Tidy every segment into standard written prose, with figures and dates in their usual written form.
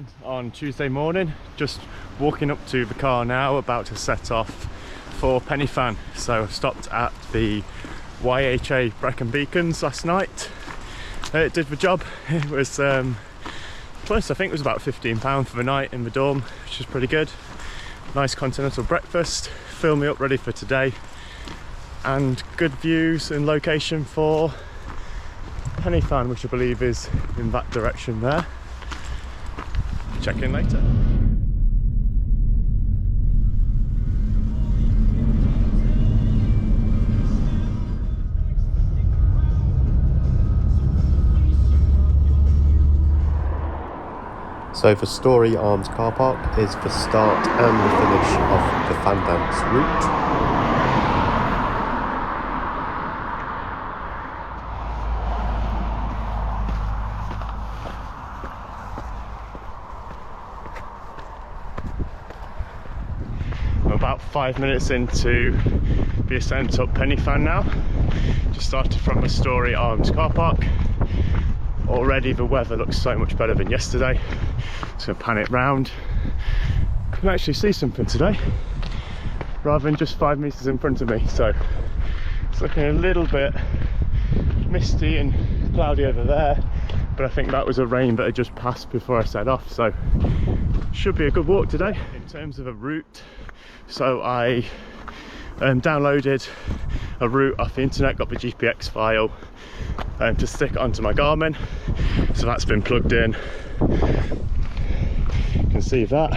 Brecon on Tuesday morning, just walking up to the car now, about to set off for Penifan. So I stopped at the YHA Brecon Beacons last night. It did the job. It was close, I think it was about £15 for the night in the dorm, which is pretty good. Nice continental breakfast, fill me up ready for today, and good views and location for Penifan, which I believe is in that direction there. Check in later. So the Story Arms car park is the start and the finish of the Fandance route. I'm about 5 minutes into the ascent up Penifan now. Just started from the Story Arms car park. Already the weather looks so much better than yesterday. Just gonna pan it round. Can actually see something today, rather than just 5 meters in front of me. So it's looking a little bit misty and cloudy over there, but I think that was a rain that had just passed before I set off. So should be a good walk today. In terms of a route, so I downloaded a route off the internet, got the GPX file to stick it onto my Garmin, so that's been plugged in. You can see that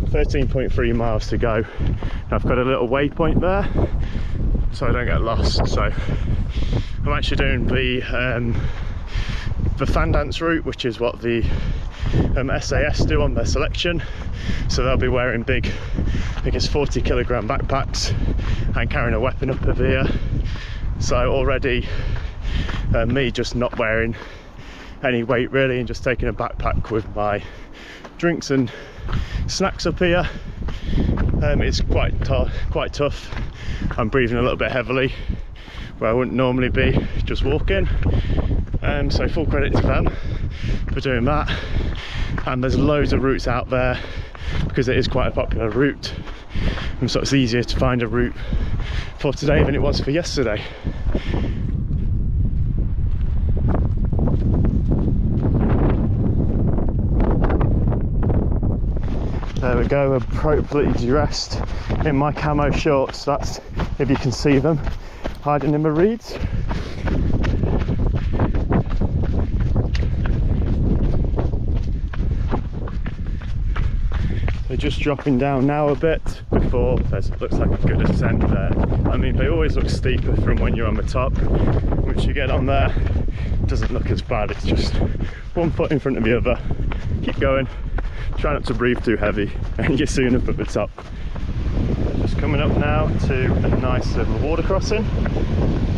13.3 miles to go. Now I've got a little waypoint there so I don't get lost. So I'm actually doing the Fandance route, which is what the SAS do on their selection. So they'll be wearing big, I think it's 40 kilogram backpacks and carrying a weapon up over here. So already me just not wearing any weight really, and just taking a backpack with my drinks and snacks up here. It's quite tough. I'm breathing a little bit heavily where I wouldn't normally be just walking. So full credit to them for doing that. And there's loads of routes out there because it is quite a popular route, and so it's easier to find a route for today than it was for yesterday. There we go, appropriately dressed in my camo shorts. That's, if you can see them, hiding in the reeds. They're just dropping down now a bit before there's, looks like a good ascent there. I mean, they always look steeper from when you're on the top. Once you get on there, it doesn't look as bad. It's just one foot in front of the other. Keep going. Try not to breathe too heavy, and you're soon up at the top. Just coming up now to a nice little water crossing.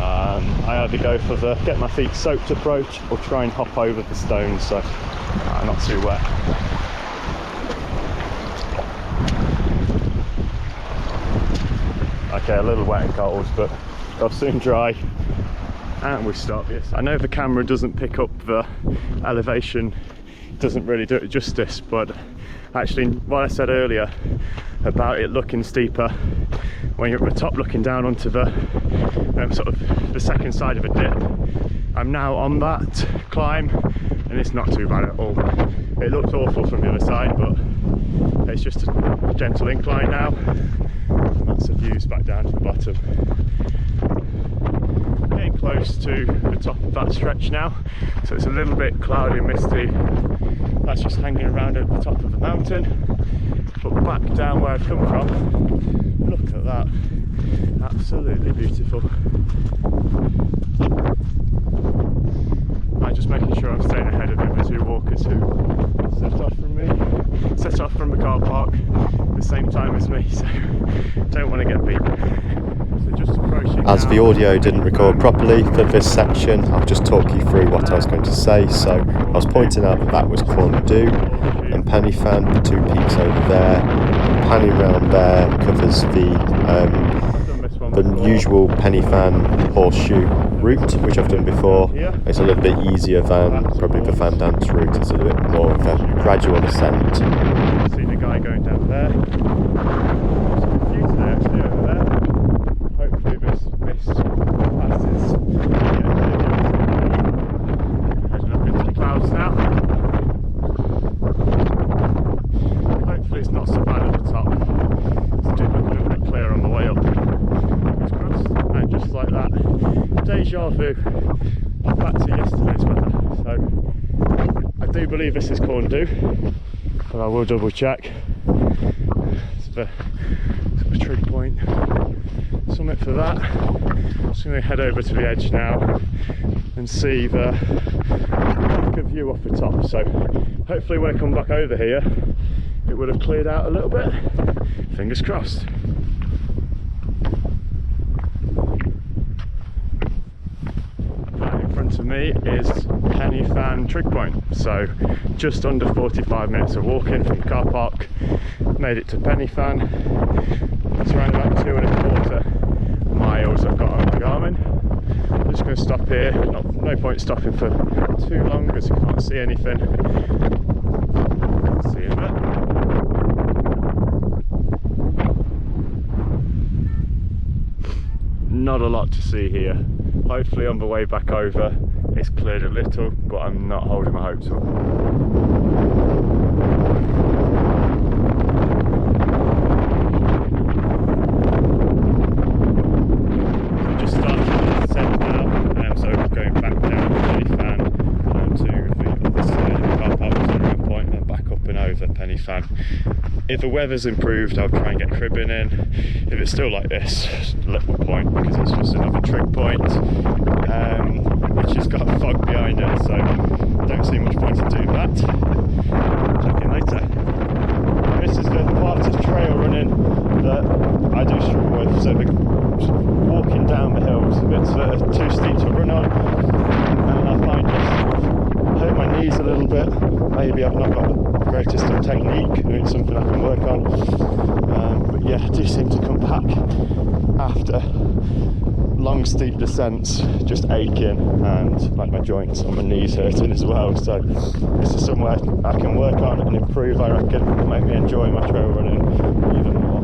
I either go for the get my feet soaked approach or try and hop over the stones, so not too wet. Okay, a little wet and cold, but they'll soon dry. And we start this. I know the camera doesn't pick up the elevation, doesn't really do it justice, but actually what I said earlier about it looking steeper when you're at the top looking down onto the sort of the second side of a dip, I'm now on that climb and it's not too bad at all. It looked awful from the other side, but it's just a gentle incline now, and that's the views back down to the bottom. Getting close to the top of that stretch now, so it's a little bit cloudy and misty. That's just hanging around at the top of the mountain. But back down where I've come from, look at that, absolutely beautiful. I'm just making sure I'm staying ahead of the other two walkers who set off from the car park at the same time as me, so don't want to get beat. So just approaching. As the audio didn't record properly for this section, I'll just talk you through what I was going to say. So I was pointing out that was Corndu and Penifan, the two peaks over there. Panning round there covers the usual Penifan horseshoe route, which I've done before. It's a little bit easier than probably the Van Dance route. It's a little bit more of a gradual ascent. Seen a guy going down there. There's a few today actually over there. Hopefully this passes. Heading up into the clouds now. Hopefully it's not so bad at the top. It did look a little bit clear on the way up. Fingers crossed. And just like that, deja vu back to yesterday's weather. So I do believe this is Corn Du, but I will double check. It's the sort of trig point summit for that. Just going to head over to the edge now and see the back of view off the top. So hopefully when I come back over here it would have cleared out a little bit. Fingers crossed. Right in front of me is Penny-Fan Trig Point. So just under 45 minutes of walking from the car park. Made it to Penny-Fan. It's around about 2.25 miles I've got on my Garmin. I'm just going to stop here. No point stopping for too long because I can't see anything. See you in a bit. Not a lot to see here. Hopefully on the way back over it's cleared a little, but I'm not holding my hopes up. Just started the descent now, so going back down to Penny-Fan to the other side of the car park to the point, then back up and over Penny-Fan. If the weather's improved, I'll try and get Cribyn in. If it's still like this, little point, because it's just another trig point, which has got fog behind it, so don't see much point in doing that. Check in later. This is the part of trail running that I do struggle with, so walking down the hills, if it's too steep to run on, and I find it hurt my knees a little bit. Maybe I've not got the greatest of technique, and it's something I can work on. But yeah, I do seem to come back after long steep descents just aching, and like my joints and my knees hurting as well. So this is somewhere I can work on and improve, I reckon, and make me enjoy my trail running even more.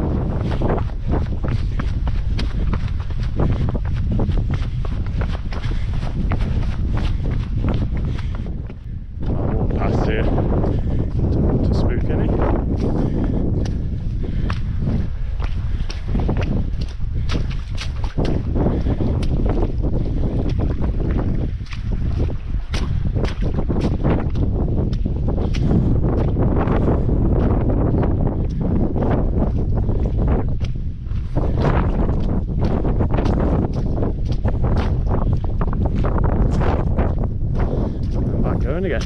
I'll walk past here to spook any. And back going again.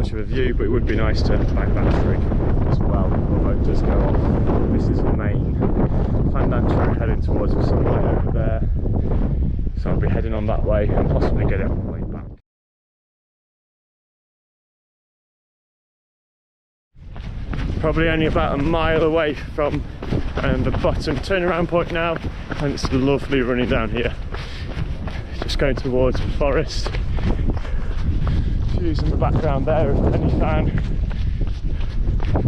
Of a view, but it would be nice to back that trig as well, although it does go off. This is the main Van Dance route heading towards the sunlight over there, so I'll be heading on that way and possibly get it on the way back. Probably only about a mile away from the bottom turnaround point now, and it's lovely running down here. Just going towards the forest. Views in the background there of Penny-Fan,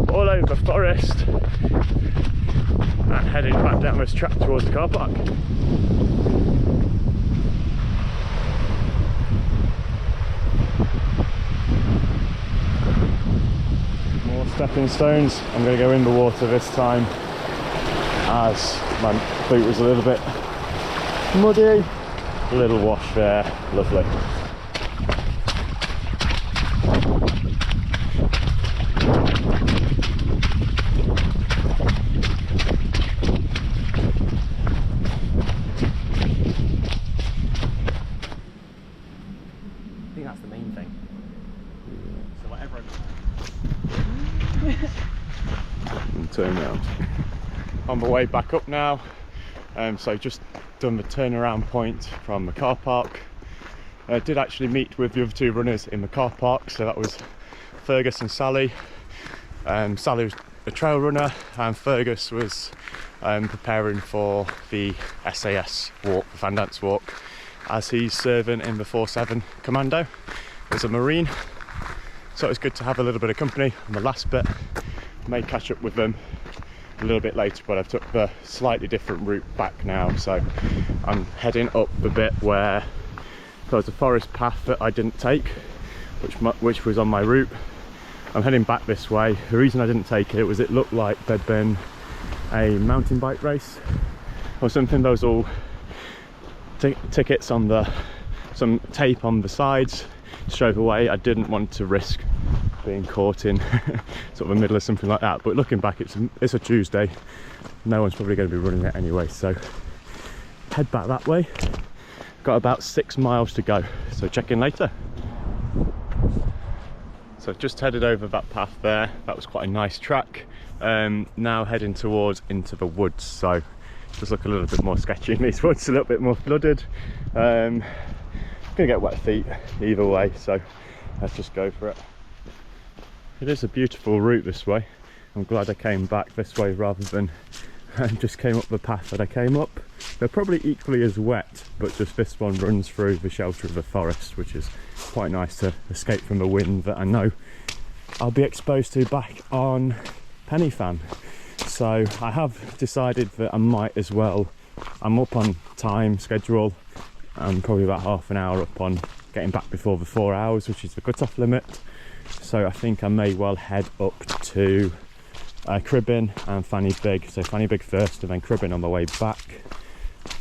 all over forest, and heading back down this track towards the car park. More stepping stones. I'm going to go in the water this time, as my boot was a little bit muddy. A little wash there, lovely. the main thing. So whatever And turn around. On the way back up now. So just done the turnaround point from the car park. I did actually meet with the other two runners in the car park, so that was Fergus and Sally. Sally was a trail runner and Fergus was preparing for the SAS walk, the Van Dance walk, as he's serving in the 4-7 Commando as a Marine. So it was good to have a little bit of company on the last bit. May catch up with them a little bit later, but I've took the slightly different route back now, so I'm heading up the bit where there was a forest path that I didn't take, which was on my route. I'm heading back this way. The reason I didn't take it was it looked like there'd been a mountain bike race or something. There was all tickets on some tape on the sides. Straight away, I didn't want to risk being caught in sort of the middle of something like that. But looking back, it's a Tuesday. No one's probably going to be running it anyway. So head back that way. Got about 6 miles to go. So check in later. So I've just headed over that path there. That was quite a nice track. Now heading towards into the woods. So it does look a little bit more sketchy in these woods, a little bit more flooded. Gonna get wet feet either way, so let's just go for it. It is a beautiful route this way. I'm glad I came back this way rather than just came up the path that I came up. They're probably equally as wet, but just this one runs through the shelter of the forest, which is quite nice to escape from the wind that I know I'll be exposed to back on Pennyfan. So I have decided that I might as well, I'm up on time schedule. I'm probably about half an hour up on getting back before the 4 hours, which is the cut-off limit. So I think I may well head up to Cribyn and Fanny Big. So Fanny Big first and then Cribyn on the way back,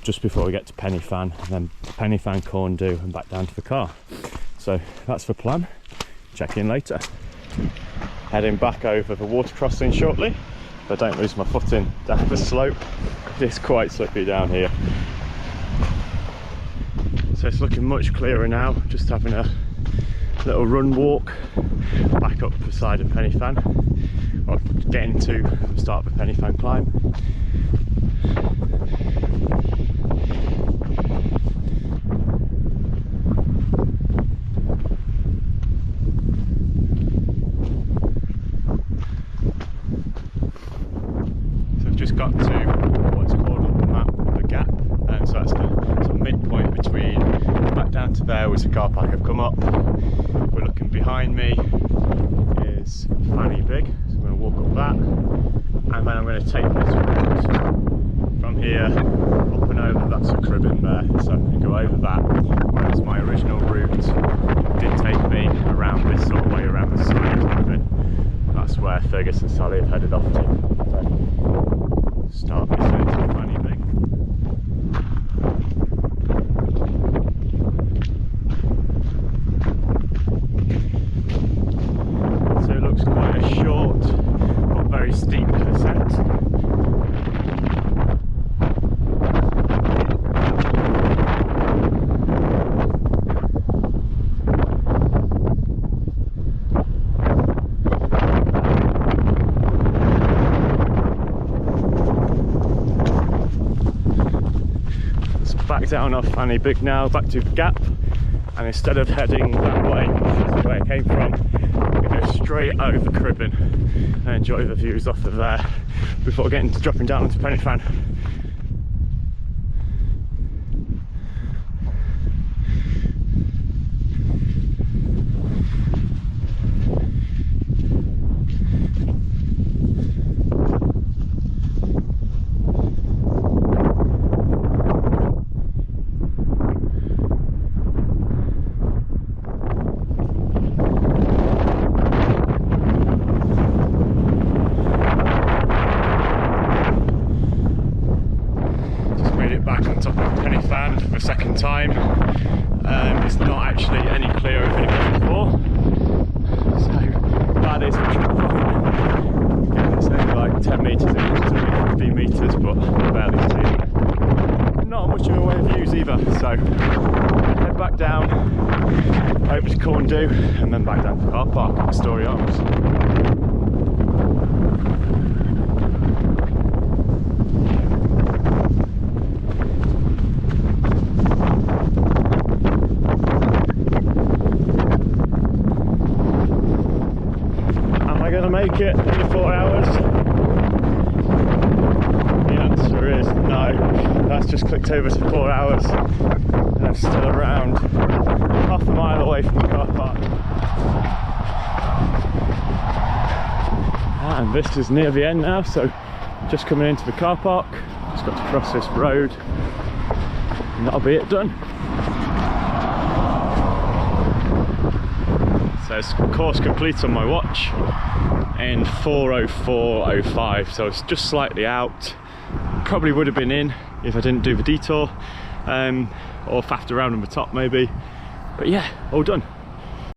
just before we get to Pennyfan, and then Pennyfan, Corndew and back down to the car. So that's the plan. Check in later. Heading back over the water crossing shortly, if I don't lose my footing down the slope. It's quite slippy down here. So it's looking much clearer now, just having a little run walk back up the side of Pennyfan, or getting to the start of the Pennyfan climb. So I've just got to what's called on the map the gap, and so that's the midpoint between back down to there was the car park I've come up. We're looking behind me is Fanny Big, so I'm going to walk up that, and then I'm going to take this route from here up and over. That's a Cribyn there, so I'm going to go over that, whereas my original route did take me around this sort of way around the side of Cribyn. That's where Fergus and Sally have headed off to. So start this into Fanny Big. Quite a short but very steep ascent. Let's back down off Fanny Big now, back to the gap, and instead of heading that way, which is where I came from, straight over Cribyn and enjoy the views off of there before dropping down into Pennyfan. Corn-do and then back down to the car park at Story Arms. Am I going to make it in 4 hours? The answer is no. That's just clicked over to 4 hours and I'm still around half a mile away from the car park. And this is near the end now, so just coming into the car park. Just got to cross this road and that'll be it done. Says course complete on my watch in 4:04:05, so it's just slightly out. Probably would have been in if I didn't do the detour or faffed around on the top maybe, but yeah, all done.